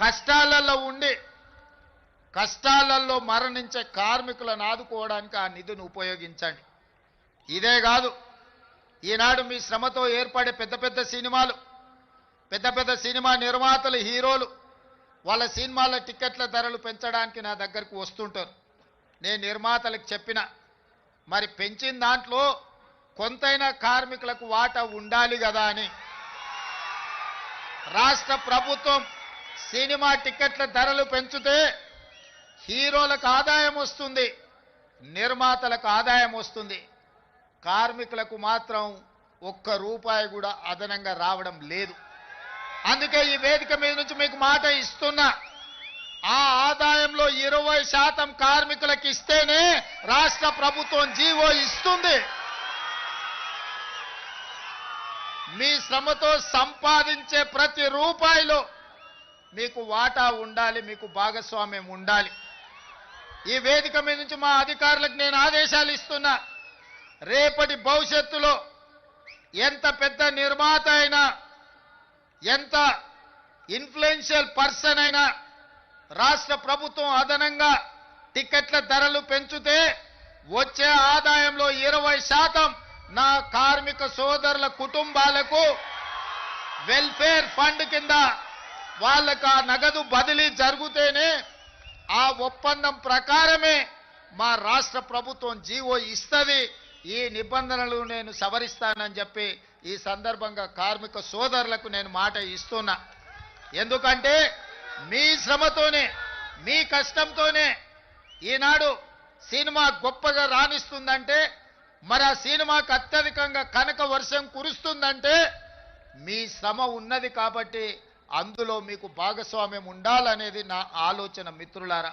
కష్టాలలో ఉండి కష్టాలలో మరణించే కార్మికులను ఆదుకోవడానికి ఆ నిధిని ఉపయోగించండి. ఇదే కాదు, ఈనాడు మీ శ్రమతో ఏర్పడే పెద్ద పెద్ద సినిమా నిర్మాతలు, హీరోలు వాళ్ళ సినిమాల టికెట్ల ధరలు పెంచడానికి నా దగ్గరకు వస్తుంటారు. నేను నిర్మాతలకు చెప్పిన, మరి పెంచిన దాంట్లో కొంతైనా కార్మికులకు వాటా ఉండాలి కదా అని. రాష్ట్ర ప్రభుత్వం సినిమా టికెట్ల ధరలు పెంచితే హీరోలకు ఆదాయం వస్తుంది, నిర్మాతలకు ఆదాయం వస్తుంది, కార్మికులకు మాత్రం ఒక్క రూపాయి కూడా అదనంగా రావడం లేదు. అందుకే ఈ వేదిక మీద నుంచి మీకు మాట ఇస్తున్నా, ఆ ఆదాయంలో 20% కార్మికులకు ఇస్తేనే రాష్ట్ర ప్రభుత్వం జీవో ఇస్తుంది. మీ శ్రమతో సంపాదించే ప్రతి రూపాయిలో మీకు వాటా ఉండాలి, మీకు భాగస్వామ్యం ఉండాలి. ఈ వేదిక మీద నుంచి మా అధికారులకు నేను ఆదేశాలు ఇస్తున్నా, రేపటి భవిష్యత్తులో ఎంత పెద్ద నిర్మాత అయినా, ఎంత ఇన్ఫ్లుయెన్షియల్ పర్సన్ అయినా రాష్ట్ర ప్రభుత్వం అదనంగా టికెట్ల ధరలు పెంచితే వచ్చే ఆదాయంలో 20% నా కార్మిక సోదరుల కుటుంబాలకు వెల్ఫేర్ ఫండ్ కింద వాళ్ళకు ఆ నగదు బదిలీ జరిగితేనే ఆ ఒప్పందం ప్రకారమే మా రాష్ట్ర ప్రభుత్వం జీవో ఇస్తుంది. ఈ నిబంధనలు నేను సవరిస్తానని చెప్పి ఈ సందర్భంగా కార్మిక సోదరులకు నేను మాట ఇస్తున్నా. ఎందుకంటే మీ శ్రమతోనే, మీ కష్టంతోనే ఈనాడు సినిమా గొప్పగా రాణిస్తుందంటే, మరి ఆ సినిమాకు అత్యధికంగా కనక వర్షం కురుస్తుందంటే మీ శ్రమ ఉన్నది కాబట్టి అందులో మీకు భాగస్వామ్యం ఉండాలనేది నా ఆలోచన. మిత్రులారా,